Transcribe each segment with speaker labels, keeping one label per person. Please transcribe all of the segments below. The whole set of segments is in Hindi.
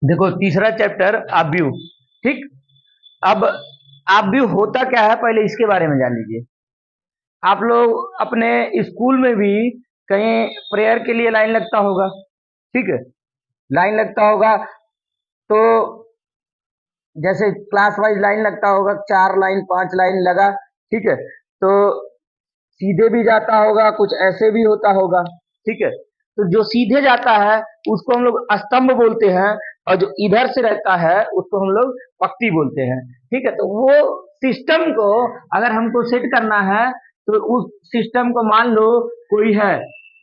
Speaker 1: देखो तीसरा चैप्टर आव्यूह। ठीक। अब आव्यूह होता क्या है पहले इसके बारे में जान लीजिए। आप लोग अपने स्कूल में भी कहीं प्रेयर के लिए लाइन लगता होगा। ठीक है। लाइन लगता होगा तो जैसे क्लास वाइज लाइन लगता होगा, 4 लाइन 5 लाइन लगा। ठीक है। तो सीधे भी जाता होगा, कुछ ऐसे भी होता होगा। ठीक है। तो जो सीधे जाता है उसको हम लोग स्तंभ बोलते हैं, और जो इधर से रहता है उसको हम लोग पक्ति बोलते हैं। ठीक है। तो वो सिस्टम को अगर हमको सेट करना है तो उस सिस्टम को मान लो कोई है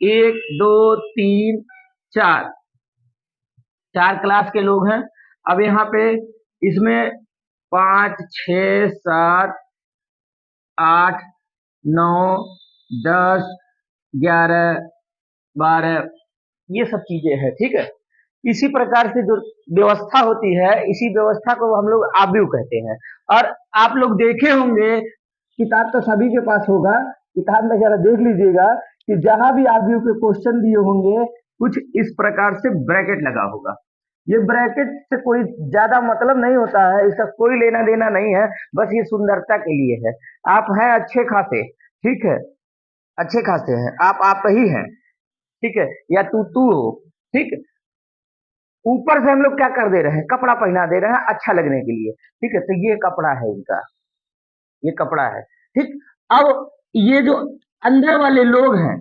Speaker 1: 1 2 3 4, 4 क्लास के लोग हैं। अब यहाँ पे इसमें 5 6 7 8 9 10 11 12 ये सब चीजें हैं। ठीक है। इसी प्रकार से जो व्यवस्था होती है, इसी व्यवस्था को हम लोग आव्यूह कहते हैं। और आप लोग देखे होंगे, किताब तो सभी के पास होगा, किताब में जरा देख लीजिएगा कि जहां भी आव्यूह के क्वेश्चन दिए होंगे कुछ इस प्रकार से ब्रैकेट लगा होगा। ये ब्रैकेट से कोई ज्यादा मतलब नहीं होता है, इसका कोई लेना देना नहीं है, बस ये सुंदरता के लिए है। आप हैं अच्छे खासे, ठीक है, अच्छे खासे हैं आप ही हैं। ठीक है। या तू हो। ठीक है। ऊपर से हम लोग क्या कर दे रहे हैं, कपड़ा पहना दे रहे हैं अच्छा लगने के लिए। ठीक है। तो ये कपड़ा है इनका, ये कपड़ा है। ठीक। अब ये जो अंदर वाले लोग हैं,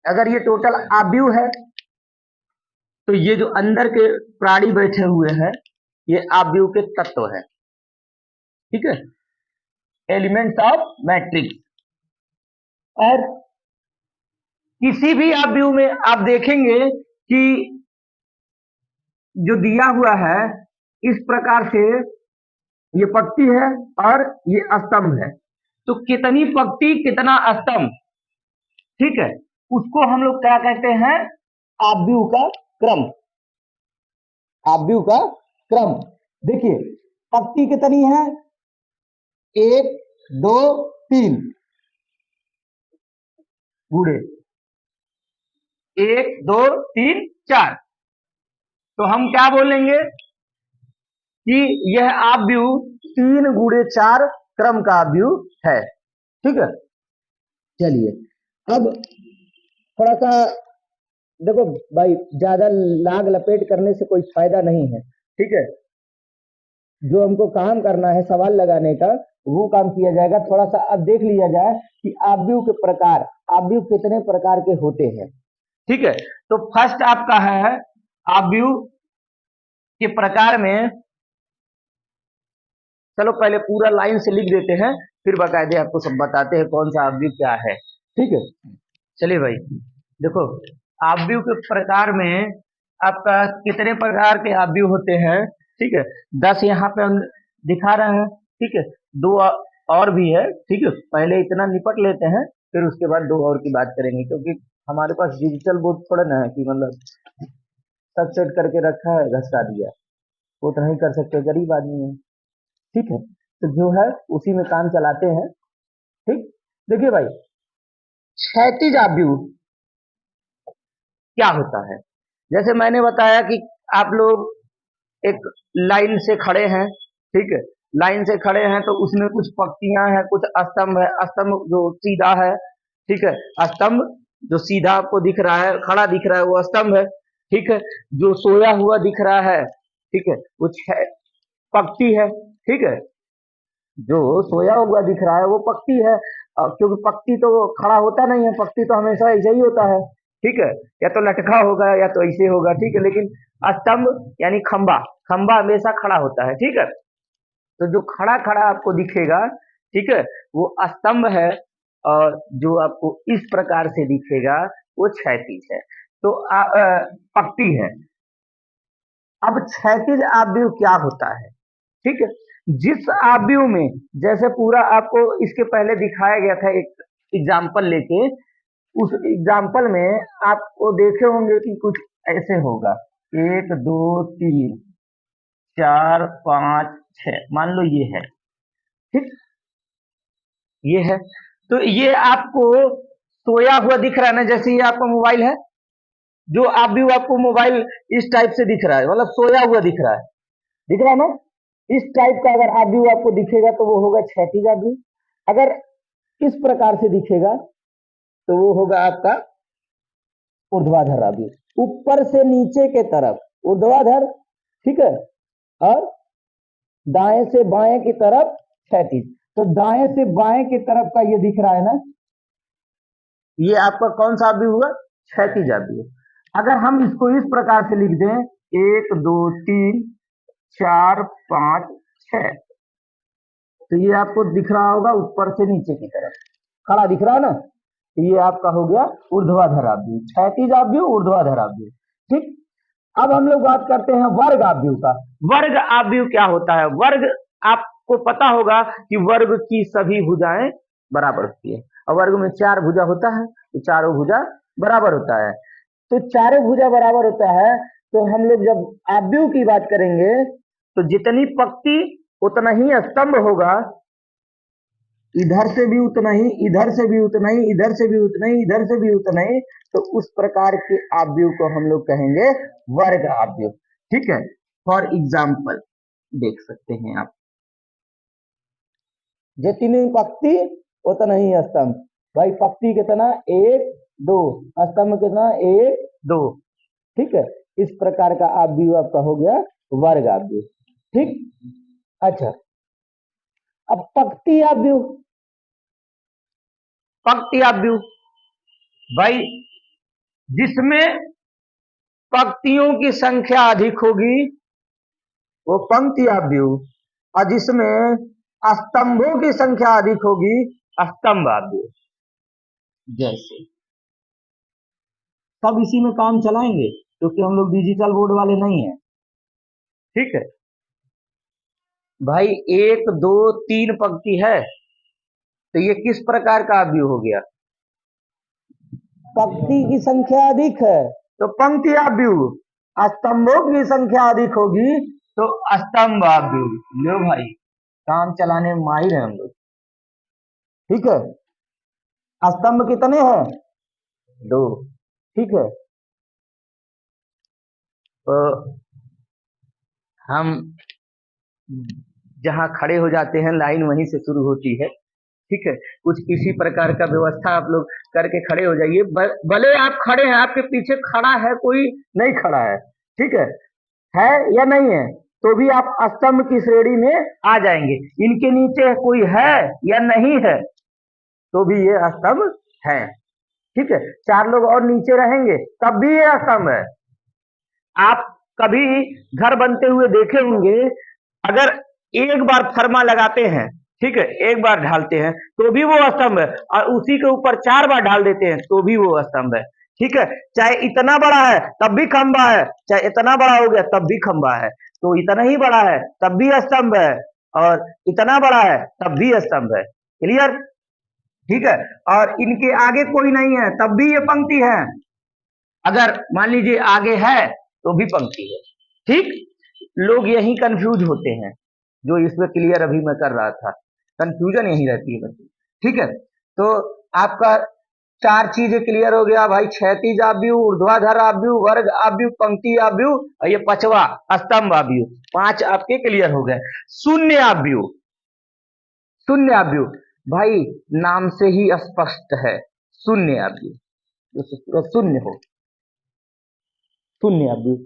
Speaker 1: अगर ये टोटल आव्यूह है तो ये जो अंदर के प्राणी बैठे हुए हैं ये आव्यूह के तत्व है। ठीक है। Elements of matrix. और किसी भी आव्यूह में आप देखेंगे कि जो दिया हुआ है इस प्रकार से, ये पक्ति है और ये स्तंभ है। तो कितनी पक्ति कितना स्तंभ, ठीक है, उसको हम लोग क्या कहते हैं, आव्यूह का क्रम। आव्यूह का क्रम। देखिए पक्ति कितनी है, 1 2 3 गुणे 1 2 3 4। तो हम क्या बोलेंगे कि यह आव्यूह 3 गुणे 4 क्रम का आव्यूह है। ठीक है। चलिए अब थोड़ा सा देखो भाई, ज्यादा लाग लपेट करने से कोई फायदा नहीं है। ठीक है। जो हमको काम करना है सवाल लगाने का, वो काम किया जाएगा। थोड़ा सा अब देख लिया जाए कि आव्यूह के प्रकार, आव्यूह कितने प्रकार के होते हैं। ठीक है। तो फर्स्ट आपका है आव्यूह के प्रकार में, चलो पहले पूरा लाइन से लिख देते हैं, फिर बकायदे आपको सब बताते हैं कौन सा आव्यूह क्या है। ठीक है। चलिए भाई देखो, आव्यूह के प्रकार में आपका कितने प्रकार के आव्यूह होते हैं। ठीक है। 10 यहाँ पे हम दिखा रहे हैं। ठीक है। 2 और भी है। ठीक है। पहले इतना निपट लेते हैं, फिर उसके बाद 2 और की बात करेंगे, क्योंकि हमारे पास डिजिटल बोर्ड थोड़ा ना है कि मतलब सब सेट करके रखा है घसका दिया, वो तो नहीं कर सकते, गरीब आदमी है। ठीक है। तो जो है उसी में काम चलाते हैं। ठीक। देखिए भाई, क्षैतिज आव्यूह क्या होता है। जैसे मैंने बताया कि आप लोग एक लाइन से खड़े हैं। ठीक है। लाइन से खड़े हैं तो उसमें कुछ पंक्तियां हैं, कुछ स्तंभ है। स्तंभ जो सीधा है, ठीक है, स्तंभ जो सीधा आपको दिख रहा है, खड़ा दिख रहा है, वो स्तंभ है। ठीक है। जो सोया हुआ दिख रहा है, ठीक है, वो पंक्ति है। ठीक है। जो सोया हुआ दिख रहा है वो पक्षी है, क्योंकि पक्षी तो खड़ा होता नहीं है, पक्षी तो हमेशा ऐसा ही होता है। ठीक है। या तो लटका होगा या तो ऐसे होगा। ठीक है। लेकिन स्तंभ यानी खंबा, खंबा हमेशा खड़ा होता है। ठीक है। तो जो खड़ा खड़ा आपको दिखेगा, ठीक है, वो स्तंभ है। और जो आपको इस प्रकार से दिखेगा वो क्षैतिज है। तो पक्ति है। अब क्षैतिज आव्यूह क्या होता है। ठीक है। जिस आव्यूह में, जैसे पूरा आपको इसके पहले दिखाया गया था एक एग्जाम्पल लेके, उस एग्जाम्पल में आपको देखे होंगे कि कुछ ऐसे होगा, 1 2 3 4 5 6, मान लो ये है। ठीक। ये है। तो ये आपको सोया हुआ दिख रहा है ना, जैसे ये आपका मोबाइल है, जो आव्यूह आपको मोबाइल इस टाइप से दिख रहा है, मतलब सोया हुआ दिख रहा है ना, इस टाइप का अगर आव्यूह आपको दिखेगा तो वो होगा क्षैतिज आव्यूह। अगर इस प्रकार से दिखेगा तो वो होगा आपका ऊर्ध्वाधर आव्यूह, ऊपर से नीचे के तरफ ऊर्ध्वाधर, ठीक है, और दाएं से बाएं की तरफ क्षैतिज। तो दाएं से बाएं की तरफ का ये दिख रहा है ना, ये आपका कौन सा आव्यूह हुआ? क्षैतिज आव्यूह। अगर हम इसको इस प्रकार से लिख दें, 1 2 3 4 5 6, तो ये आपको दिख रहा होगा ऊपर से नीचे की तरफ खड़ा दिख रहा है ना, तो ये आपका हो गया ऊर्ध्वाधर आव्यूह, क्षैतिज आव्यूह, ऊर्ध्वाधर आव्यूह। ठीक, अब हम लोग बात करते हैं वर्ग आव्यूह का। वर्ग आव्यूह क्या होता है? वर्ग, आपको पता होगा कि वर्ग की सभी भुजाएं बराबर होती है, और वर्ग में 4 भुजा होता है, तो चारों भुजा बराबर होता है। तो चारों भुजा बराबर होता है, तो हम लोग जब आव्यूह की बात करेंगे तो जितनी पंक्ति उतना ही स्तंभ होगा, इधर से भी उतना ही, इधर से भी उतना ही, इधर से भी उतना ही, इधर से भी उतना ही, तो उस प्रकार के आव्यूह को हम लोग कहेंगे वर्ग आव्यूह। ठीक है, फॉर एग्जाम्पल देख सकते हैं आप, जितनी पंक्ति उतना ही स्तंभ। भाई पंक्ति कितना? 1 2, स्तंभ कितना? 1 2। ठीक है, इस प्रकार का आव्यूह आपका हो गया वर्ग आव्यूह। ठीक, अच्छा, अब पंक्ति आव्यूह। पंक्ति आव्यूह भाई जिसमें पंक्तियों की संख्या अधिक होगी वो पंक्ति आव्यूह, और जिसमें स्तंभों की संख्या अधिक होगी स्तंभ आव्यूह। जैसे सब इसी में काम चलाएंगे क्योंकि हम लोग डिजिटल बोर्ड वाले नहीं हैं। ठीक है भाई, 1 2 3 पंक्ति है, तो ये किस प्रकार का आव्यूह हो गया? पंक्ति की संख्या अधिक है तो पंक्ति आव्यूह, स्तंभों की संख्या अधिक होगी तो स्तंभ आव्यूह। लो भाई, काम चलाने में माहिर है हम लोग। ठीक है, स्तंभ कितने हैं? 2। ठीक है, तो हम जहां खड़े हो जाते हैं लाइन वहीं से शुरू होती है। ठीक है, कुछ इसी प्रकार का व्यवस्था आप लोग करके खड़े हो जाइए। भले आप खड़े हैं, आपके पीछे खड़ा है कोई, नहीं खड़ा है, ठीक है या नहीं है, तो भी आप स्तंभ की श्रेणी में आ जाएंगे। इनके नीचे कोई है या नहीं है तो भी ये स्तंभ है। ठीक है, 4 लोग और नीचे रहेंगे तब भी ये स्तंभ है। आप कभी घर बनते हुए देखे होंगे, अगर एक बार फरमा लगाते हैं, ठीक है, एक बार ढालते हैं तो भी वो स्तंभ है, और उसी के ऊपर 4 बार ढाल देते हैं तो भी वो स्तंभ है। ठीक है, चाहे इतना बड़ा है तब भी खंबा है, चाहे इतना बड़ा हो गया तब भी खंबा है, तो इतना ही बड़ा है तब भी स्तंभ है, और इतना बड़ा है तब भी स्तंभ है। क्लियर? ठीक है, और इनके आगे कोई नहीं है तब भी ये पंक्ति है, अगर मान लीजिए आगे है तो भी पंक्ति है। ठीक, लोग यही कंफ्यूज होते हैं, जो इसमें क्लियर अभी मैं कर रहा था, कंफ्यूजन यही रहती है बच्चे। ठीक है, तो आपका 4 चीजें क्लियर हो गया भाई, क्षैतिज आव्यूह, ऊर्ध्वाधर आव्यूह, वर्ग आव्यूह, पंक्ति आव्यूह, और ये 5वां स्तंभ आव्यूह। 5 आपके क्लियर हो गए। शून्य आव्यूह, शून्य आव्यूह भाई नाम से ही स्पष्ट है, शून्य आव्यूह, जो शून्य हो, शून्य आव्यूह।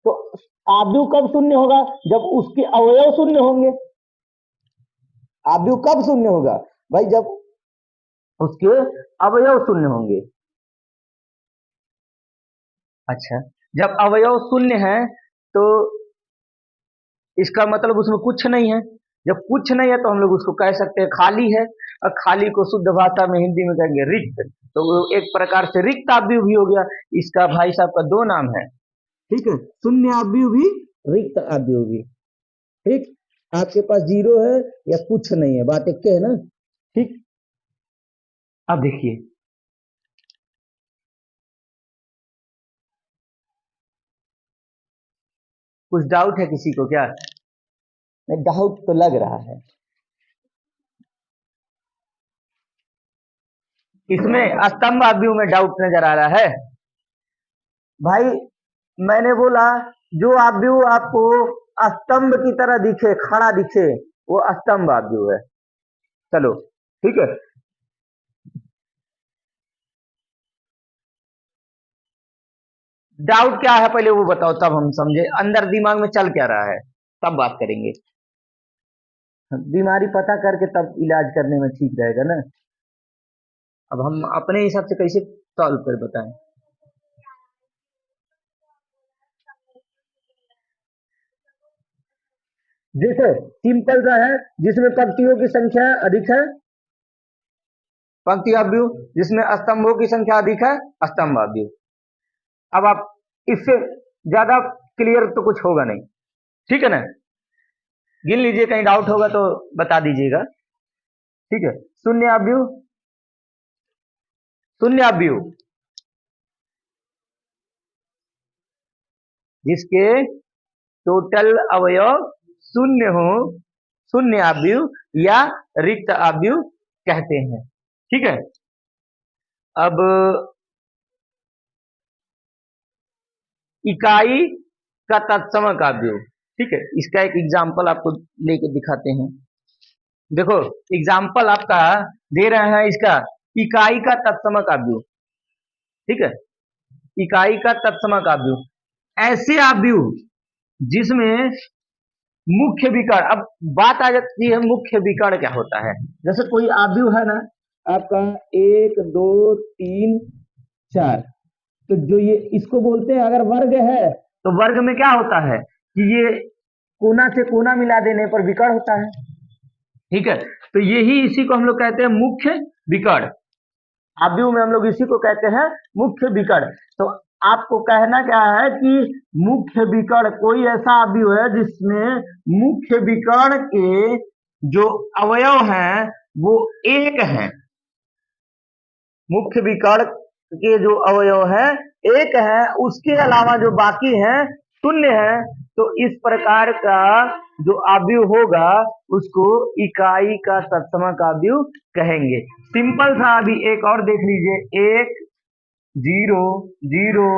Speaker 1: तो आव्यूह कब शून्य होगा? जब उसके अवयव शून्य होंगे। आव्यूह कब शून्य होगा? भाई जब उसके अवयव शून्य होंगे। अच्छा, जब अवयव शून्य है तो इसका मतलब उसमें कुछ नहीं है। जब कुछ नहीं है तो हम लोग उसको कह सकते हैं खाली है, और खाली को शुद्ध भाषा में हिंदी में कहेंगे रिक्त। तो वो एक प्रकार से रिक्त आव्यूह भी हो गया। इसका भाई साहब का 2 नाम है। ठीक है, शून्य आव्यूह भी, रिक्त आव्यूह भी। ठीक, आपके पास 0 है या कुछ नहीं है, बात एक है ना। ठीक, अब देखिए, कुछ डाउट है किसी को क्या? नहीं, डाउट तो लग रहा है। इसमें स्तंभ आव्यूह में डाउट नजर आ रहा है? भाई मैंने बोला जो आव्यूह आपको स्तंभ की तरह दिखे, खड़ा दिखे, वो स्तंभ आव्यूह है। चलो ठीक है। डाउट क्या है पहले वो बताओ, तब हम समझे अंदर दिमाग में चल क्या रहा है, तब बात करेंगे। बीमारी पता करके तब इलाज करने में ठीक रहेगा ना। अब हम अपने हिसाब से कैसे सॉल्व कर बताएं। देखो सिंपल सा है, जिसमें पंक्तियों की संख्या अधिक है पंक्ति आव्यूह, जिसमें स्तंभों की संख्या अधिक है स्तंभ आव्यूह। अब आप इससे ज्यादा क्लियर तो कुछ होगा नहीं, ठीक है ना। गिन लीजिए, कहीं डाउट होगा तो बता दीजिएगा, ठीक है। शून्य आव्यूह, शून्य आव्यूह जिसके टोटल अवयव शून्य हो, शून्य आव्यूह या रिक्त आव्यूह कहते हैं, ठीक है। अब इकाई का तत्समक आव्यूह, ठीक है, इसका एक एग्जाम्पल आपको लेके दिखाते हैं। देखो एग्जाम्पल आपका दे रहे हैं इसका, इकाई का तत्समक आव्यूह, ठीक है। इकाई का तत्समक आव्यूह ऐसे आव्यूह जिसमें मुख्य विकर्ण, अब बात आ जाती है मुख्य विकर्ण क्या होता है। जैसे कोई आव्यूह है ना आपका, एक दो तीन चार, तो जो ये इसको बोलते हैं, अगर वर्ग है तो वर्ग में क्या होता है कि ये कोना से कोना मिला देने पर विकर्ण होता है, ठीक है। तो यही इसी को हम लोग कहते हैं मुख्य विकर्ण। आव्यूह में हम लोग इसी को कहते हैं मुख्य विकर्ण। तो आपको कहना क्या है कि मुख्य विकर्ण कोई ऐसा आव्यूह है जिसमें मुख्य विकर्ण के जो अवयव हैं वो एक हैं, मुख्य विकर्ण के जो अवयव है एक है, उसके अलावा जो बाकी हैं शून्य है। तो इस प्रकार का जो आव्यूह होगा उसको इकाई का तत्समक आव्यूह कहेंगे। सिंपल सा अभी एक और देख लीजिए, एक जीरो जीरो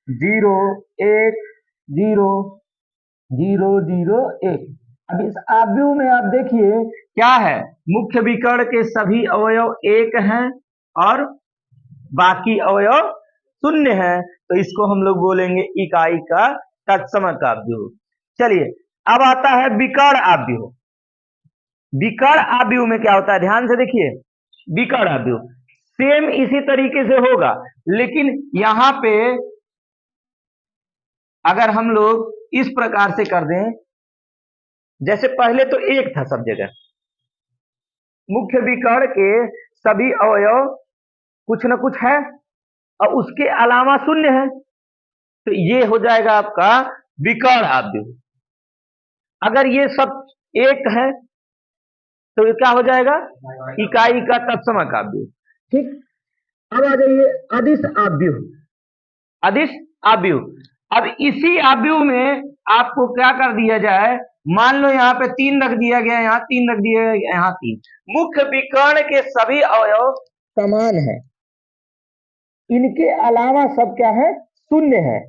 Speaker 1: जीरो एक जीरो जीरो जीरो एक। अब इस आव्यूह में आप देखिए क्या है, मुख्य विकर्ण के सभी अवयव एक हैं और बाकी अवयव शून्य है, तो इसको हम लोग बोलेंगे इकाई का तत्समक आव्यूह। चलिए अब आता है विकर्ण आव्यूह। विकर्ण आव्यूह में क्या होता है, ध्यान से देखिए। विकर्ण आव्यूह सेम इसी तरीके से होगा, लेकिन यहां पे अगर हम लोग इस प्रकार से कर दें, जैसे पहले तो एक था सब जगह, मुख्य विकर्ण के सभी अवयव कुछ न कुछ है और उसके अलावा शून्य है, तो ये हो जाएगा आपका विकर्ण आव्यूह। अगर ये सब एक है तो ये क्या हो जाएगा, इकाई का तत्समक आव्यूह, ठीक। अब आ जाइए अदिश आव्यूह। अदिश आव्यूह, अब इसी आव्यूह में आपको क्या कर दिया जाए, मान लो यहाँ पे तीन रख दिया गया, यहाँ तीन रख दिया गया, यहाँ तीन। मुख्य विकर्ण के सभी अवयव समान है, इनके अलावा सब क्या है, शून्य है।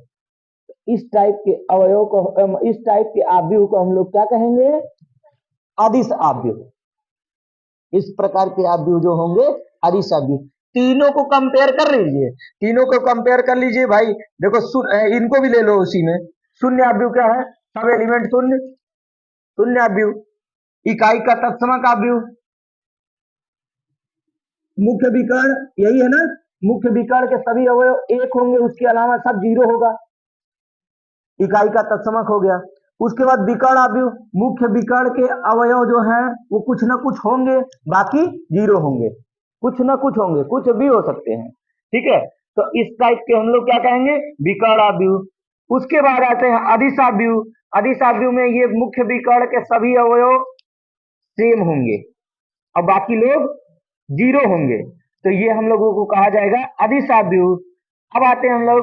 Speaker 1: इस टाइप के अवयव को, इस टाइप के आव्यूह को हम लोग क्या कहेंगे, अदिश आव्यूह। इस प्रकार के आव्यूह जो होंगे अदिश आव्यूह। तीनों को कंपेयर कर लीजिए, तीनों को कंपेयर कर लीजिए भाई। देखो इनको भी ले लो उसी में। शून्य आव्यूह क्या है, सब एलिमेंट शून्य, शून्य आव्यूह। इकाई का तत्समक आव्यूह, मुख्य विकर्ण यही है ना, मुख्य विकर्ण के सभी अवयव एक होंगे, उसके अलावा सब जीरो होगा, इकाई का तत्समक हो गया। उसके बाद विकर्ण आव्यूह, मुख्य विकर्ण के अवयव जो हैं वो कुछ ना कुछ होंगे, बाकी जीरो होंगे, कुछ ना कुछ होंगे, कुछ भी हो सकते हैं, ठीक है। तो इस टाइप के हम लोग क्या कहेंगे, विकर्ण आव्यूह। उसके बाद आते हैं अदिश आव्यूह। अदिश आव्यूह में ये मुख्य विकर्ण के सभी अवयव सेम होंगे और बाकी लोग जीरो होंगे, तो ये हम लोगों को कहा जाएगा अदिश आव्यूह। अब आते हैं हम लोग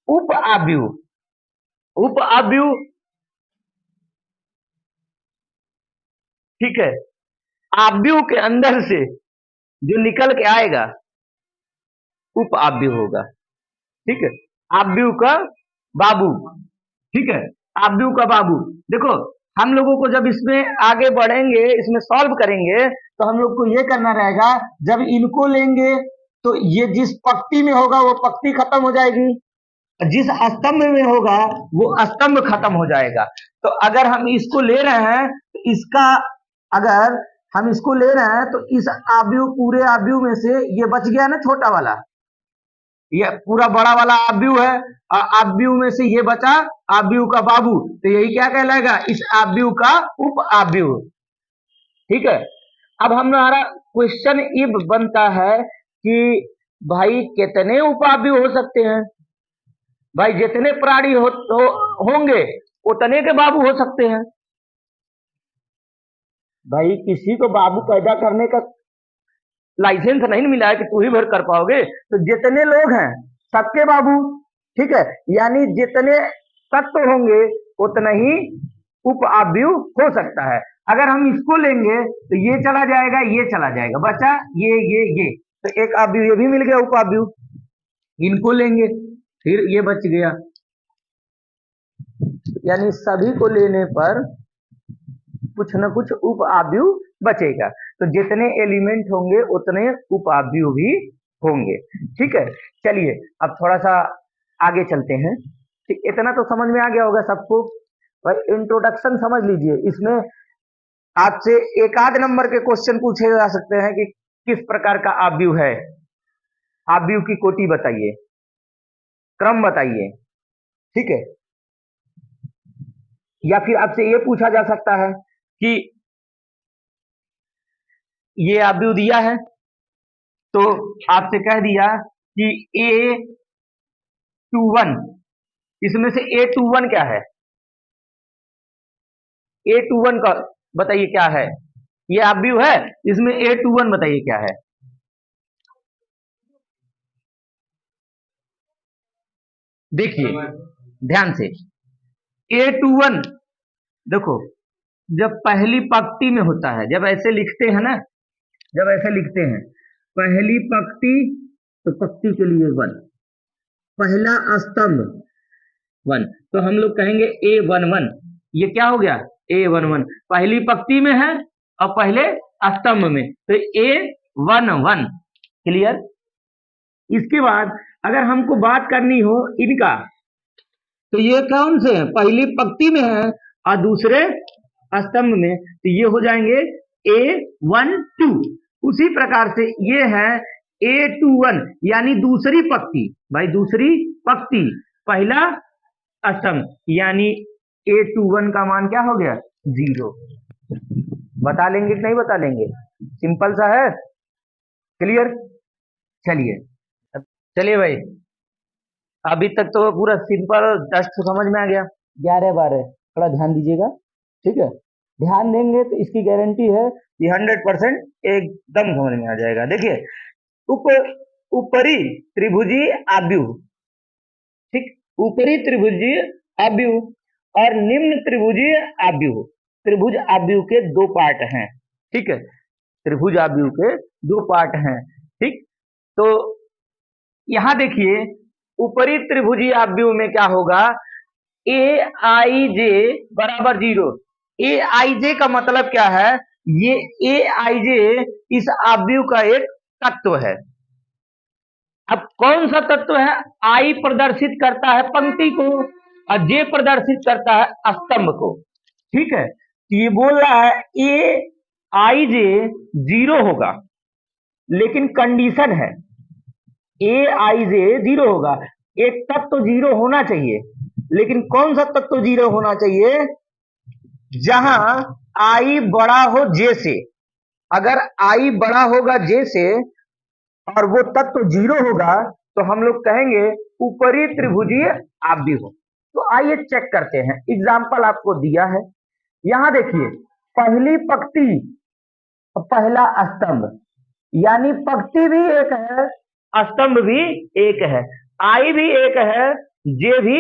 Speaker 1: उप आव्यूह। उप आव्यूह, ठीक है, आव्यूह के अंदर से जो निकल के आएगा उप आव्यूह होगा, ठीक है। आब्यू का बाबू, ठीक है, आब्यू का बाबू। देखो हम लोगों को जब इसमें आगे बढ़ेंगे, इसमें सॉल्व करेंगे, तो हम लोग को ये करना रहेगा, जब इनको लेंगे तो ये जिस पंक्ति में होगा वो पंक्ति खत्म हो जाएगी, जिस स्तंभ में होगा वो स्तंभ खत्म हो जाएगा। तो अगर हम इसको ले रहे हैं तो इसका, अगर हम इसको ले रहे हैं तो इस आव्यूह, पूरे आव्यूह में से ये बच गया ना छोटा वाला, ये पूरा बड़ा वाला आव्यूह है, और आव्यूह में से ये बचा आव्यूह का बाबू, तो यही क्या कहलाएगा, इस आव्यूह का उप आव्यूह। ठीक है, अब हमारा क्वेश्चन इब बनता है कि भाई कितने उप आव्यूह हो सकते हैं। भाई जितने प्राणी होंगे उतने के बाबू हो सकते हैं। भाई किसी को बाबू पैदा करने का लाइसेंस नहीं मिला है कि तू ही भर कर पाओगे, तो जितने लोग हैं सबके बाबू, ठीक है, यानी जितने तत्व होंगे उतना ही उप आव्यूह हो सकता है। अगर हम इसको लेंगे तो ये चला जाएगा, ये चला जाएगा, बचा ये, तो एक आव्यूह ये भी मिल गया उप आव्यूह। इनको लेंगे फिर ये बच गया, यानी सभी को लेने पर कुछ न कुछ उप आव्यूह बचेगा। तो जितने एलिमेंट होंगे उतने उप आव्यूह भी होंगे। ठीक है, चलिए अब थोड़ा सा आगे चलते हैं। ठीक, इतना तो समझ में आ गया होगा सबको। भाई इंट्रोडक्शन समझ लीजिए, इसमें आपसे एक आध नंबर के क्वेश्चन पूछे जा सकते हैं कि किस प्रकार का आव्यूह है, आव्यूह की कोटि बताइए, क्रम बताइए। ठीक है, या फिर आपसे ये पूछा जा सकता है कि ये आव्यूह दिया है तो आपसे कह दिया कि A21, इसमें से A21 क्या है, A21 का बताइए क्या है, ये आव्यूह है, इसमें A21 बताइए क्या है। देखिए ध्यान से, A21 देखो जब पहली पंक्ति में होता है, जब ऐसे लिखते हैं ना, जब ऐसे लिखते हैं पहली पंक्ति, तो पंक्ति के लिए 1, पहला स्तंभ 1, तो हम लोग कहेंगे A11, ये क्या हो गया, A11 पहली पंक्ति में है और पहले स्तंभ में, तो A11 क्लियर। इसके बाद अगर हमको बात करनी हो इनका, तो ये कौन से हैं, पहली पंक्ति में है और दूसरे स्तंभ में, तो ये हो जाएंगे A12। उसी प्रकार से ये है A21, यानी दूसरी पंक्ति, भाई दूसरी पंक्ति पहला स्तंभ, यानी A21 का मान क्या हो गया, 0। बता लेंगे कि नहीं बता लेंगे, सिंपल सा है, क्लियर। चलिए चलिए भाई, अभी तक तो पूरा सिंपल जस्ट समझ में आ गया। 11-12 थोड़ा ध्यान दीजिएगा, ठीक है, ध्यान देंगे तो इसकी गारंटी है कि 100% एकदम समझ में आ जाएगा। देखिए ऊपरी त्रिभुजीय आव्यूह, ठीक, ऊपरी त्रिभुजीय आव्यूह और निम्न त्रिभुजीय आव्यूह, त्रिभुज आव्यूह के 2 पार्ट हैं। ठीक है, त्रिभुज आव्यूह के 2 पार्ट हैं। ठीक, तो यहां देखिए ऊपरी त्रिभुजीय आव्यूह में क्या होगा, ए आई जे बराबर 0। ए आई जे का मतलब क्या है, ये ए आई जे इस आव्यूह का एक तत्व है। अब कौन सा तत्व है, आई प्रदर्शित करता है पंक्ति को और जे प्रदर्शित करता है स्तंभ को। ठीक है, तो ये बोल रहा है ए आई जे 0 होगा, लेकिन कंडीशन है ए आई जे 0 होगा। एक तत्व 0 होना चाहिए, लेकिन कौन सा तत्व 0 होना चाहिए, जहां आई बड़ा हो जे से। अगर आई बड़ा होगा जे से और वो तत्व 0 होगा तो हम लोग कहेंगे ऊपरी त्रिभुजीय आव्यूह। तो आइए चेक करते हैं, एग्जाम्पल आपको दिया है, यहां देखिए पहली पंक्ति पहला स्तंभ, यानी पंक्ति भी एक है, स्तंभ भी एक है, आई भी एक है, जे भी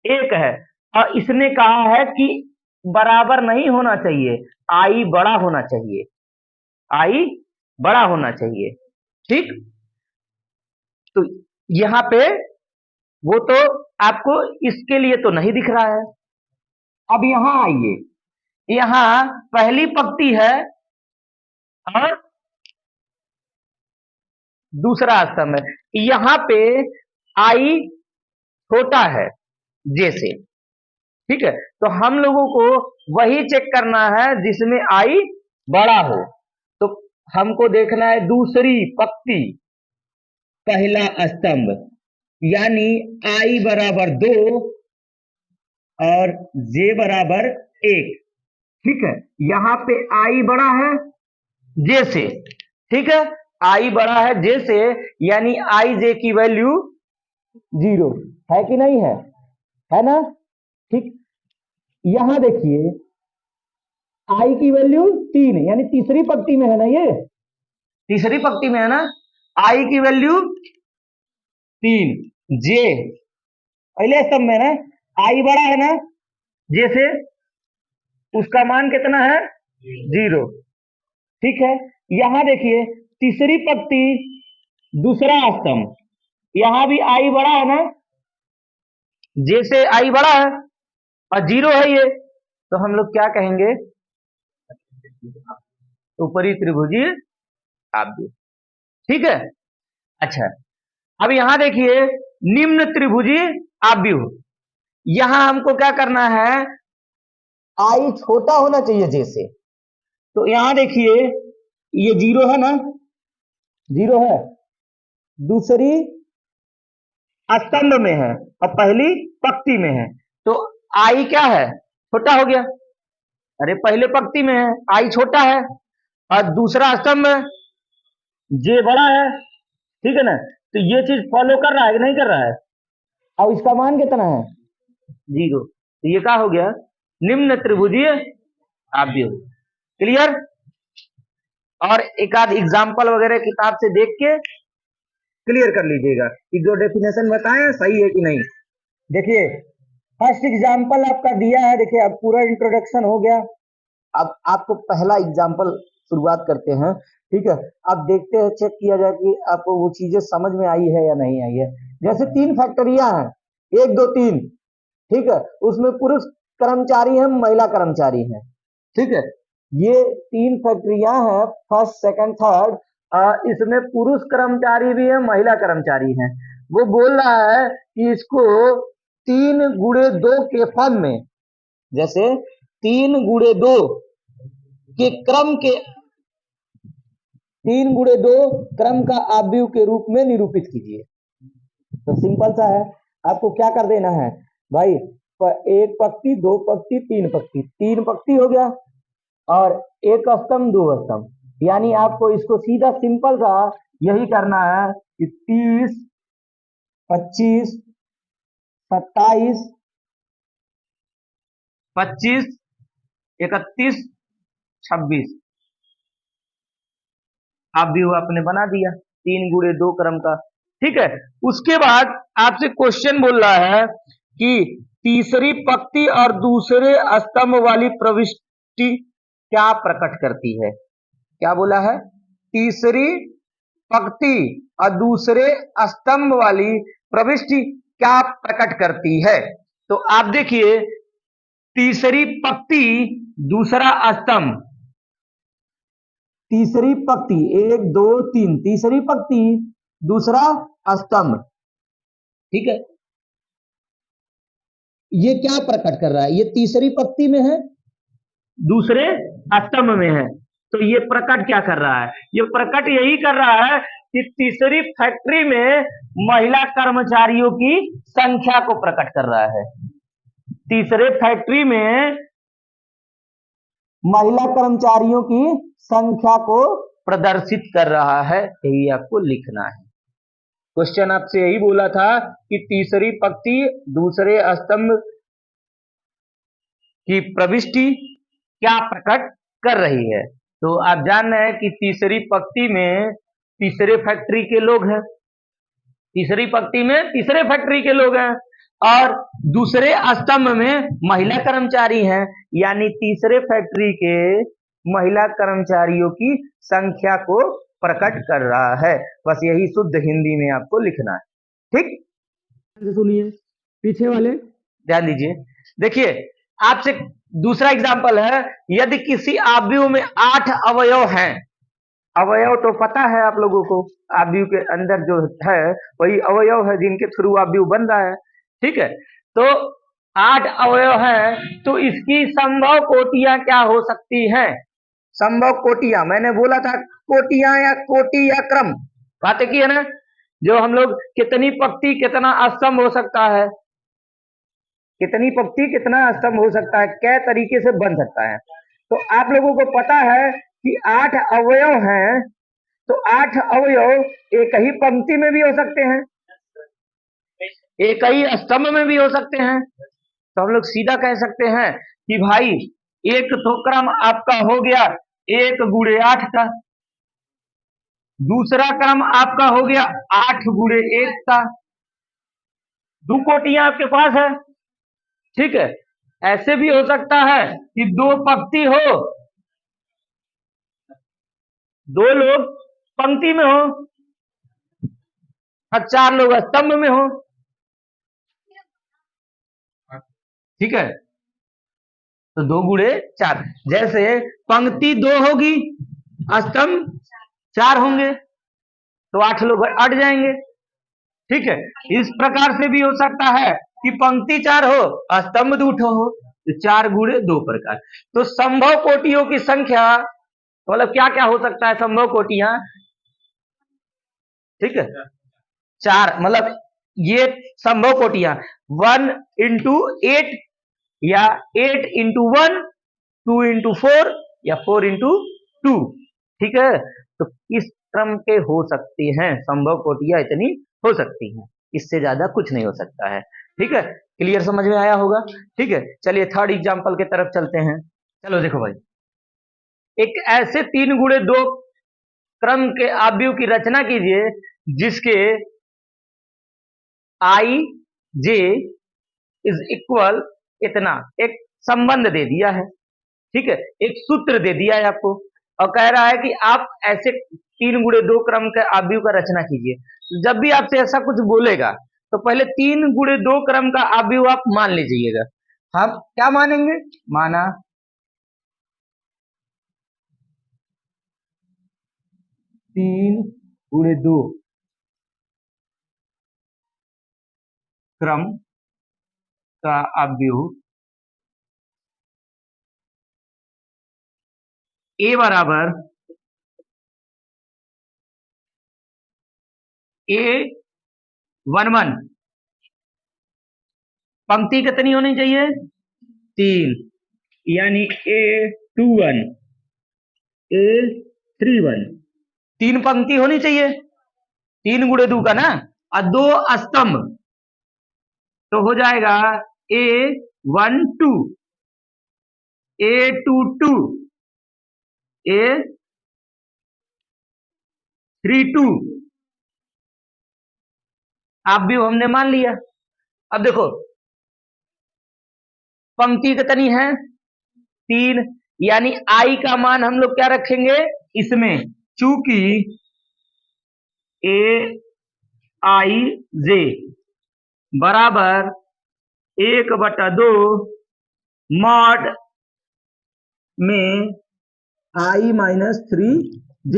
Speaker 1: एक है, और इसने कहा है कि बराबर नहीं होना चाहिए, आई बड़ा होना चाहिए, आई बड़ा होना चाहिए। ठीक, तो यहां पे वो तो आपको इसके लिए तो नहीं दिख रहा है। अब यहां आइए, यहां पहली पंक्ति है और दूसरा स्तंभ है। यहां पे आई छोटा है जैसे, ठीक है, तो हम लोगों को वही चेक करना है जिसमें आई बड़ा हो। तो हमको देखना है दूसरी पंक्ति पहला स्तंभ, यानी आई बराबर 2 और जे बराबर 1, ठीक है। यहाँ पे आई बड़ा है जे से, ठीक है, आई बड़ा है जे से, यानी आई जे की वैल्यू 0 है कि नहीं है ना, ठीक। यहां देखिए आई की वैल्यू 3, यानी तीसरी पंक्ति में है ना, ये तीसरी पंक्ति में है ना, आई की वैल्यू 3, जे पहले स्तंभ में ना, आई बड़ा है ना जे से, उसका मान कितना है 0, ठीक है। यहां देखिए तीसरी पंक्ति दूसरा स्तंभ, यहां भी आई बड़ा है ना, जे से आई बड़ा है और 0 है ये, तो हम लोग क्या कहेंगे, ऊपरी त्रिभुजीय आव्यूह, ठीक है। अच्छा, अब यहां देखिए निम्न त्रिभुजीय आव्यूह, यहां हमको क्या करना है, आई छोटा होना चाहिए जैसे, तो यहां देखिए ये 0 है ना, 0 है, दूसरी स्तंभ में है और पहली पंक्ति में है, तो आई क्या है, छोटा हो गया। अरे पहले पंक्ति में है आई छोटा है और दूसरा स्तंभ में जे बड़ा है, ठीक है ना, तो ये चीज फॉलो कर रहा है कि नहीं कर रहा है। अब इसका मान कितना है 0, तो ये क्या हो गया, निम्न त्रिभुजीय आव्यूह। क्लियर। और एक आध एग्जाम्पल वगैरह किताब से देख के क्लियर कर लीजिएगा कि जो डेफिनेशन बताए सही है कि नहीं। देखिए फर्स्ट एग्जाम्पल आपका दिया है, देखिए अब पूरा इंट्रोडक्शन हो गया, अब आपको पहला एग्जाम्पल शुरुआत करते हैं, ठीक है। अब देखते हैं, चेक किया जाए कि आपको वो चीजें समझ में आई है या नहीं आई है। जैसे 3 फैक्ट्रियां हैं, 1 2 3, ठीक है, उसमें पुरुष कर्मचारी हैं, महिला कर्मचारी हैं, ठीक है। ये 3 फैक्ट्रियां हैं, फर्स्ट सेकंड थर्ड, इसमें पुरुष कर्मचारी भी है, महिला कर्मचारी है। वो बोल रहा है कि इसको 3 गुणे 2 के फॉर्म में, जैसे 3 गुणे 2 के क्रम के 3 गुणे 2 क्रम का आव्यूह के रूप में निरूपित कीजिए। तो सिंपल सा है, आपको क्या कर देना है भाई, 1 पंक्ति 2 पंक्ति 3 पंक्ति, 3 पंक्ति हो गया और 1 स्तंभ 2 स्तंभ, यानी आपको इसको सीधा सिंपल सा यही करना है कि 30 25 27 25 31 26 आव्यूह आपने बना दिया 3 गुणे 2 क्रम का, ठीक है। उसके बाद आपसे क्वेश्चन बोल रहा है कि तीसरी पंक्ति और दूसरे स्तंभ वाली प्रविष्टि क्या प्रकट करती है। क्या बोला है, तीसरी पंक्ति और दूसरे स्तंभ वाली प्रविष्टि क्या प्रकट करती है। तो आप देखिए तीसरी पंक्ति दूसरा स्तंभ, तीसरी पंक्ति 1 2 3, तीसरी पंक्ति दूसरा स्तंभ, ठीक है। ये क्या प्रकट कर रहा है, ये तीसरी पंक्ति में है, दूसरे स्तंभ में है, तो ये प्रकट क्या कर रहा है, ये प्रकट यही कर रहा है कि तीसरी फैक्ट्री में महिला कर्मचारियों की संख्या को प्रकट कर रहा है। तीसरे फैक्ट्री में महिला कर्मचारियों की संख्या को प्रदर्शित कर रहा है, यही आपको लिखना है। क्वेश्चन आपसे यही बोला था कि तीसरी पंक्ति दूसरे स्तंभ की प्रविष्टि क्या प्रकट कर रही है। तो आप जान रहे हैं कि तीसरी पंक्ति में तीसरे फैक्ट्री के लोग हैं, तीसरी पंक्ति में तीसरे फैक्ट्री के लोग हैं और दूसरे स्तंभ में महिला कर्मचारी हैं, यानी तीसरे फैक्ट्री के महिला कर्मचारियों की संख्या को प्रकट कर रहा है। बस यही शुद्ध हिंदी में आपको लिखना है, ठीक। सुनिए, पीछे वाले ध्यान दीजिए। देखिए, आपसे दूसरा एग्जांपल है, यदि किसी आव्यूह में 8 अवयव हैं, अवयव तो पता है आप लोगों को, आव्यूह के अंदर जो है वही अवयव है जिनके थ्रू आव्यूह बन रहा है, ठीक है। तो 8 अवयव है, तो इसकी संभव कोटियां क्या हो सकती हैं? संभव कोटियां, मैंने बोला था कोटियां या कोटि या क्रम, बातें की है ना, जो हम लोग कितनी पंक्ति कितना स्तंभ हो सकता है, कितनी पंक्ति कितना स्तंभ हो सकता है, कै तरीके से बन सकता है। तो आप लोगों को पता है कि 8 अवयव हैं, तो 8 अवयव एक ही पंक्ति में भी हो सकते हैं, एक ही स्तंभ में भी हो सकते हैं। तो हम लोग सीधा कह सकते हैं कि भाई एक तो क्रम आपका हो गया 1 गुणे 8 का, दूसरा क्रम आपका हो गया 8 गुणे 1 का, 2 कोटियां आपके पास है, ठीक है। ऐसे भी हो सकता है कि 2 पंक्ति हो, 2 लोग पंक्ति में हो और 4 लोग स्तंभ में हो, ठीक है। तो 2 गुणे 4, जैसे पंक्ति 2 होगी, स्तंभ 4 होंगे, तो 8 लोग अट जाएंगे, ठीक है। इस प्रकार से भी हो सकता है कि पंक्ति 4 हो, स्तंभ 2 हो, तो 4 गुणे 2 प्रकार। तो संभव कोटियों की संख्या मतलब क्या क्या हो सकता है, संभव कोटियां, ठीक है, 4, मतलब ये संभव कोटियां 1 इंटू 8 या 8 इंटू 1, 2 इंटू 4 या 4 इंटू 2, ठीक है। तो इस क्रम के हो सकते हैं, संभव कोटियां इतनी हो सकती हैं, इससे ज्यादा कुछ नहीं हो सकता है, ठीक है। क्लियर समझ में आया होगा, ठीक है। चलिए थर्ड एग्जांपल की तरफ चलते हैं। चलो देखो भाई, एक ऐसे 3 गुणे 2 क्रम के आव्यूह की रचना कीजिए जिसके आई जे इज इक्वल इतना, एक संबंध दे दिया है, ठीक है, एक सूत्र दे दिया है आपको, और कह रहा है कि आप ऐसे 3 गुणे 2 क्रम के आव्यूह का रचना कीजिए। जब भी आपसे ऐसा कुछ बोलेगा तो पहले 3 गुणे 2 क्रम का आव्यूह आप मान लीजिएगा। हम क्या मानेंगे, माना 3 गुणे 2 क्रम का आव्यूह ए बराबर A11, पंक्ति कितनी होनी चाहिए, 3, यानी A21 A31, 3 पंक्ति होनी चाहिए, 3 गुणे 2 का ना, और 2 स्तंभ, तो हो जाएगा A12 A22 A32, आप भी हमने मान लिया। अब देखो पंक्ति कितनी है, 3, यानी आई का मान हम लोग क्या रखेंगे इसमें, चूंकि ए आई जे बराबर 1/2 मॉड में I-3J,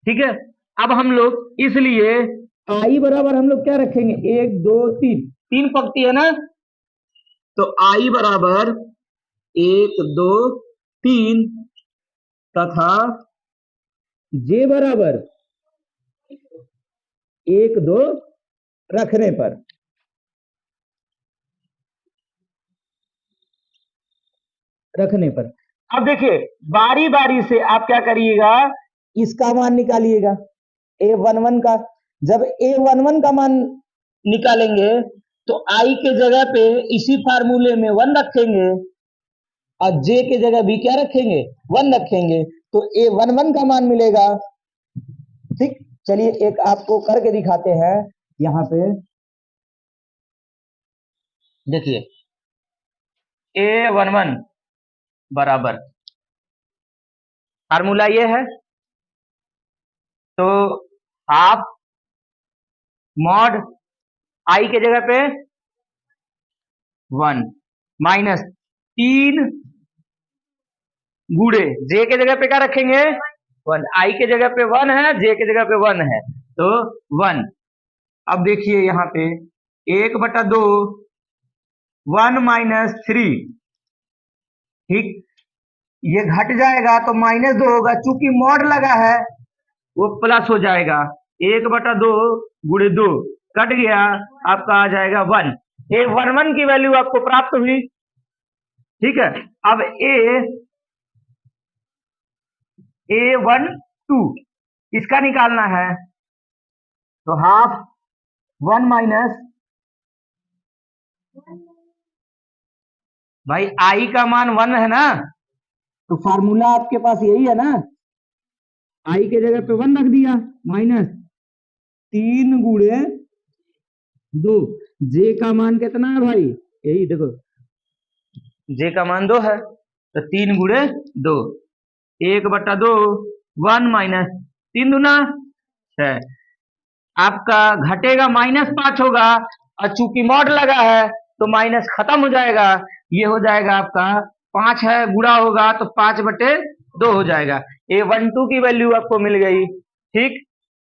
Speaker 1: ठीक है। अब हम लोग इसलिए आई बराबर हम लोग क्या रखेंगे, 1 2 3, 3 पंक्ति है ना, तो आई बराबर 1 2 3 तथा जे बराबर 1 2 रखने पर, अब देखिए बारी बारी से आप क्या करिएगा, इसका मान निकालिएगा A11 का। जब A11 का मान निकालेंगे तो आई के जगह पे इसी फार्मूले में 1 रखेंगे और जे के जगह भी क्या रखेंगे, 1 रखेंगे, तो A11 का मान मिलेगा, ठीक। चलिए एक आपको करके दिखाते हैं, यहां पे देखिए A11 बराबर फार्मूला ये है, तो हाफ मॉड आई के जगह पे 1 माइनस 3 गुड़े जे के जगह पे क्या रखेंगे 1, आई के जगह पे 1 है, जे के जगह पे 1 है, तो 1। अब देखिए यहाँ पे 1/2 1 माइनस 3, ठीक, ये घट जाएगा तो -2 होगा, चूंकि मॉड लगा है वो प्लस हो जाएगा। 1/2 गुणे 2 कट गया, आपका आ जाएगा 1। ये 1 की वैल्यू आपको प्राप्त हुई, ठीक है। अब A12 इसका निकालना है, तो हाफ 1 माइनस, भाई आई का मान 1 है ना, तो फार्मूला आपके पास यही है ना, आई के जगह पे 1 रख दिया, माइनस 3 गुणे 2, जे का मान कितना है भाई, यही देखो जे का मान 2 है, तो 3 गुणे 2, 1/2 1 माइनस 3 दूना 6, आपका घटेगा -5 होगा, और चूंकि मॉड लगा है तो माइनस खत्म हो जाएगा, ये हो जाएगा आपका 5 है, गुणा होगा तो 5/2 हो जाएगा। A12 की वैल्यू आपको मिल गई, ठीक,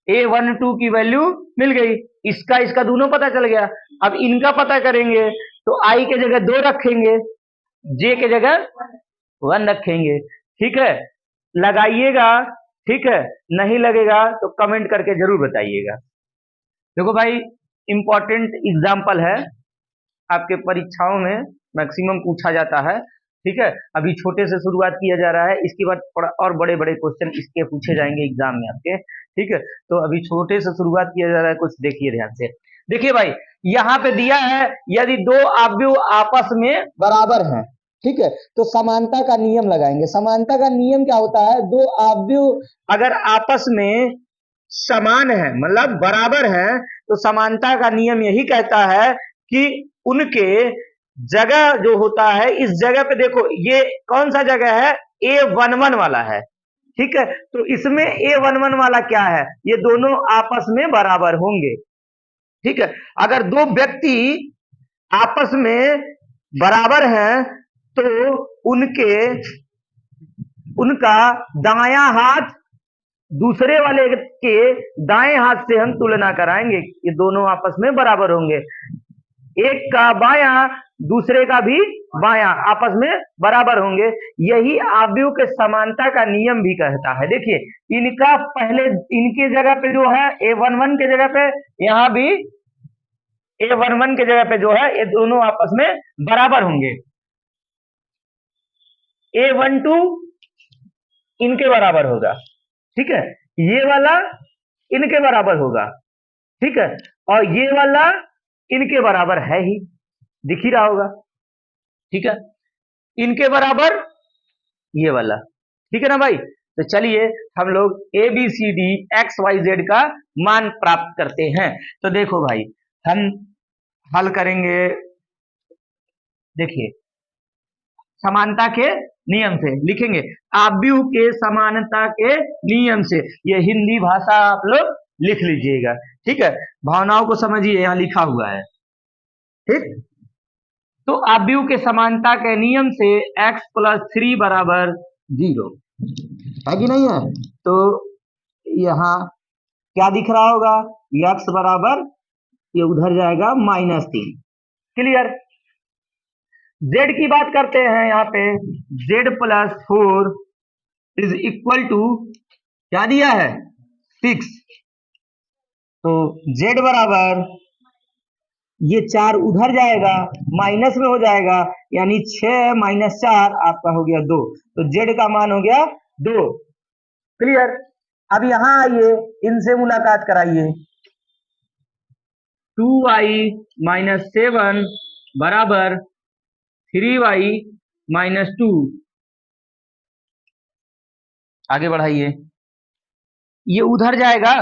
Speaker 1: A12 की वैल्यू मिल गई, इसका दोनों पता चल गया। अब इनका पता करेंगे, तो आई के जगह 2 रखेंगे, जे के जगह 1 रखेंगे, ठीक है, लगाइएगा, ठीक है, नहीं लगेगा तो कमेंट करके जरूर बताइएगा। देखो भाई इंपॉर्टेंट एग्जाम्पल है, आपके परीक्षाओं में मैक्सिमम पूछा जाता है, ठीक है। अभी छोटे से शुरुआत किया जा रहा है, इसके बाद और बड़े बड़े क्वेश्चन इसके पूछे जाएंगे एग्जाम में आपके, ठीक है। तो अभी छोटे से शुरुआत किया जा रहा है, कुछ देखिए ध्यान से। देखिए भाई यहाँ पे दिया है, यदि 2 अवयव आपस में बराबर हैं, ठीक है, तो समानता का नियम लगाएंगे। समानता का नियम क्या होता है, 2 अवयव अगर आपस में समान है, मतलब बराबर है, तो समानता का नियम यही कहता है कि उनके जगह जो होता है, इस जगह पे देखो ये कौन सा जगह है, A11 वाला है, ठीक है, तो इसमें A11 वाला क्या है, ये दोनों आपस में बराबर होंगे, ठीक है। अगर 2 व्यक्ति आपस में बराबर हैं तो उनका दायां हाथ दूसरे वाले के दाएं हाथ से हम तुलना कराएंगे, ये दोनों आपस में बराबर होंगे, एक का बायां दूसरे का भी बायां आपस में बराबर होंगे। यही अवयव के समानता का नियम भी कहता है। देखिए इनका पहले इनके जगह पे जो है A11 के जगह पे, यहां भी A11 के जगह पे जो है, ये दोनों आपस में बराबर होंगे। A12 इनके बराबर होगा, ठीक है, ये वाला इनके बराबर होगा, ठीक है, और ये वाला इनके बराबर है ही, दिख ही रहा होगा, ठीक है, इनके बराबर ये वाला, ठीक है ना भाई। तो चलिए हम लोग ABCD XYZ का मान प्राप्त करते हैं। तो देखो भाई हम हल करेंगे, देखिए समानता के नियम से लिखेंगे, अवयव के समानता के नियम से, ये हिंदी भाषा आप लोग लिख लीजिएगा, ठीक है, भावनाओं को समझिए, यहाँ लिखा हुआ है, ठीक। तो अवयव के समानता के नियम से x + 3 = 0 है कि नहीं है, तो यहाँ क्या दिख रहा होगा, x बराबर ये उधर जाएगा -3, क्लियर। z की बात करते हैं, यहाँ पे z + 4 = क्या दिया है 6, तो z बराबर ये 4 उधर जाएगा, माइनस में हो जाएगा, यानी 6 - 4 आपका हो गया 2, तो z का मान हो गया 2, क्लियर। अब यहाँ आइए, इनसे मुलाकात कराइए, 2y - 7 बराबर 3y - 2, आगे बढ़ाइए, ये उधर जाएगा,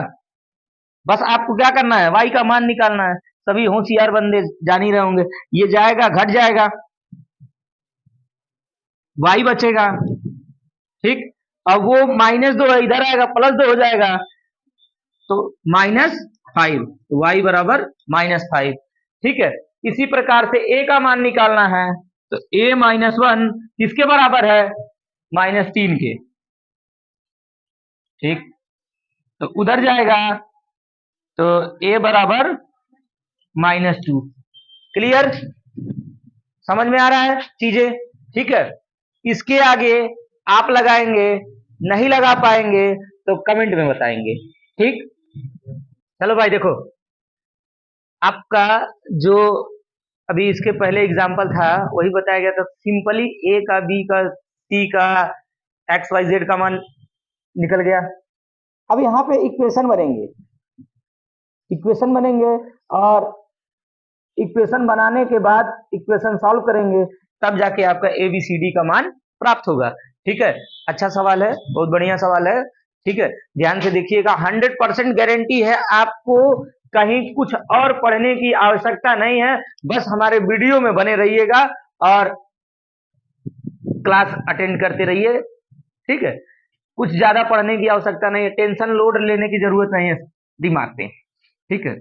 Speaker 1: बस आपको क्या करना है, y का मान निकालना है, सभी होशियार बंदे जान ही रहे होंगे, ये जाएगा घट जाएगा, y बचेगा, ठीक, अब वो -2 है, इधर आएगा +2 हो जाएगा, तो -5, तो y बराबर -5, ठीक है। इसी प्रकार से a का मान निकालना है तो a माइनस 1 किसके बराबर है, -3 के, ठीक। तो उधर जाएगा तो a बराबर -2। क्लियर, समझ में आ रहा है चीजें, ठीक है। इसके आगे आप लगाएंगे, नहीं लगा पाएंगे तो कमेंट में बताएंगे, ठीक। चलो भाई देखो, आपका जो अभी इसके पहले एग्जाम्पल था वही बताया गया था, सिंपली ए का, बी का, सी का, एक्स वाई जेड का मान निकल गया। अब यहाँ पे इक्वेशन बनेंगे, इक्वेशन बनेंगे और इक्वेशन बनाने के बाद इक्वेशन सॉल्व करेंगे, तब जाके आपका ABCD का मान प्राप्त होगा, ठीक है। अच्छा सवाल है, बहुत बढ़िया सवाल है, ठीक है। ध्यान से देखिएगा, 100% गारंटी है, आपको कहीं कुछ और पढ़ने की आवश्यकता नहीं है, बस हमारे वीडियो में बने रहिएगा और क्लास अटेंड करते रहिए, ठीक है। कुछ ज्यादा पढ़ने की आवश्यकता नहीं है, टेंशन लोड लेने की जरूरत नहीं है दिमाग पे, ठीक है।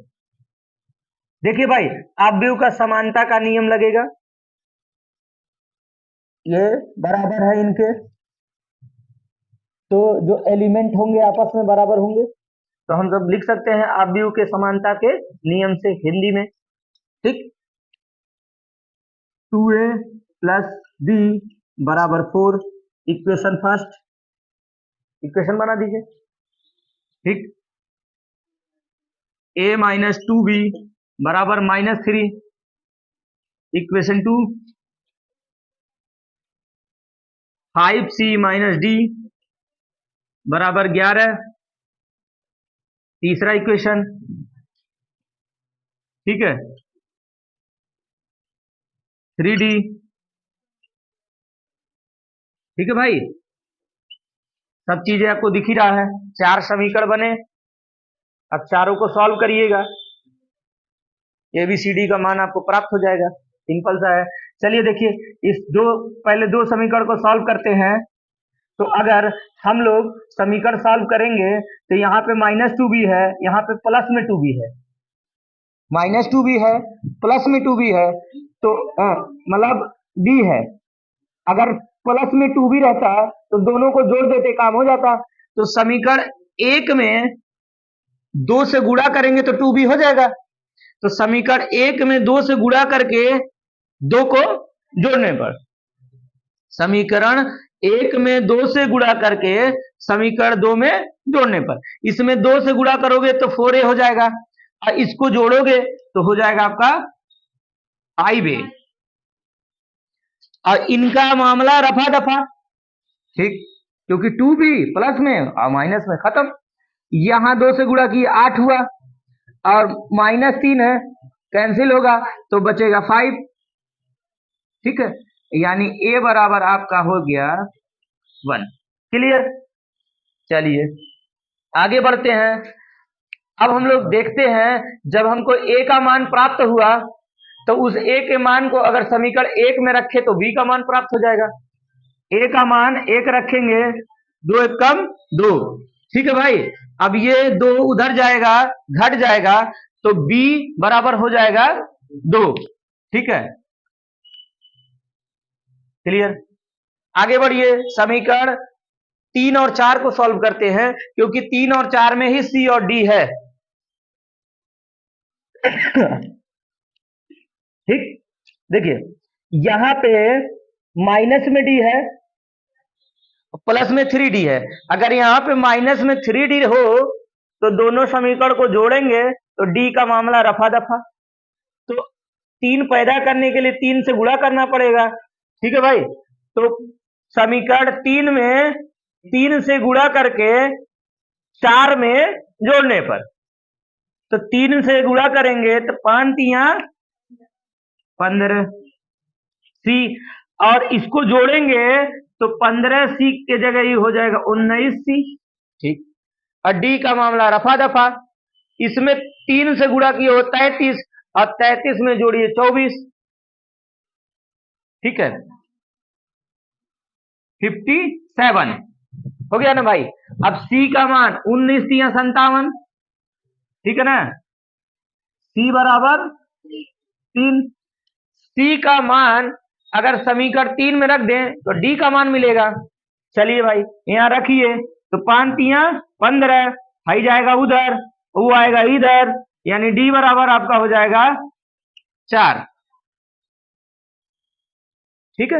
Speaker 1: देखिए भाई, आव्यूह का समानता का नियम लगेगा, ये बराबर है इनके, तो जो एलिमेंट होंगे आपस में बराबर होंगे, तो हम सब लिख सकते हैं आव्यूह के समानता के नियम से हिंदी में, ठीक। 2a प्लस b बराबर 4, इक्वेशन फर्स्ट, इक्वेशन बना दीजिए, ठीक। a माइनस 2b बराबर -3, इक्वेशन 2। 5c माइनस d बराबर 11, तीसरा इक्वेशन, ठीक है। 3d, ठीक है भाई, सब चीजें आपको दिख ही रहा है, 4 समीकरण बने, अब चारों को सॉल्व करिएगा, ABCD का मान आपको प्राप्त हो जाएगा, सिंपल सा है। चलिए देखिए, इस पहले दो समीकरण को सॉल्व करते हैं, तो अगर हम लोग समीकरण सॉल्व करेंगे तो यहाँ पे -2b है, यहाँ पे प्लस में 2b है, -2b है, प्लस में 2b है, तो मतलब b है, अगर प्लस में 2b रहता तो दोनों को जोड़ देते, काम हो जाता। तो समीकरण 1 में 2 से गुणा करेंगे तो 2b हो जाएगा, तो समीकरण 1 में 2 से गुणा करके 2 को जोड़ने पर, समीकरण 1 में 2 से गुणा करके समीकरण 2 में जोड़ने पर, इसमें 2 से गुणा करोगे तो 4a हो जाएगा, और इसको जोड़ोगे तो हो जाएगा आपका 5a, और इनका मामला रफा दफा, ठीक, क्योंकि 2b प्लस में और माइनस में खत्म, यहां 2 से गुणा किए 8 हुआ, और -3 है, कैंसिल होगा तो बचेगा 5, ठीक है। यानी a बराबर आपका हो गया 1। क्लियर, चलिए आगे बढ़ते हैं। अब हम लोग देखते हैं, जब हमको a का मान प्राप्त हुआ तो उस a के मान को अगर समीकरण 1 में रखे तो b का मान प्राप्त हो जाएगा, a का मान 1 रखेंगे, 2 1 कम 2, ठीक है भाई। अब ये 2 उधर जाएगा, घट जाएगा, तो b बराबर हो जाएगा 2, ठीक है। क्लियर, आगे बढ़िए, समीकरण 3 और 4 को सॉल्व करते हैं, क्योंकि 3 और 4 में ही c और d है, ठीक। देखिए यहां पे माइनस में d है, प्लस में 3d है, अगर यहाँ पे माइनस में 3d हो तो दोनों समीकरण को जोड़ेंगे तो d का मामला रफा दफा, तो 3 पैदा करने के लिए 3 से गुणा करना पड़ेगा, ठीक है भाई। तो समीकरण 3 में 3 से गुणा करके 4 में जोड़ने पर, तो 3 से गुणा करेंगे तो 5 तिया 15 c, और इसको जोड़ेंगे तो 15c के जगह ही हो जाएगा 19c, ठीक। और d का मामला रफा दफा, इसमें 3 से गुणा किए हो 33, और 33 में जोड़िए 24, ठीक है, 57 हो गया ना भाई। अब c का मान 19 तिया 57, ठीक है ना, c बराबर 3, सी का मान अगर समीकरण 3 में रख दें तो डी का मान मिलेगा। चलिए भाई यहाँ रखिए, तो 5 तिया 15, भाई जाएगा उधर, वो आएगा इधर, यानी डी बराबर आपका हो जाएगा 4। ठीक है,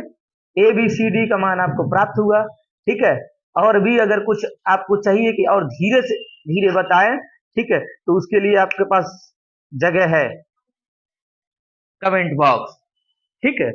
Speaker 1: ए बी सी डी का मान आपको प्राप्त हुआ। ठीक है, और भी अगर कुछ आपको चाहिए कि और धीरे से धीरे बताएं, ठीक है, तो उसके लिए आपके पास जगह है कमेंट बॉक्स। ठीक है।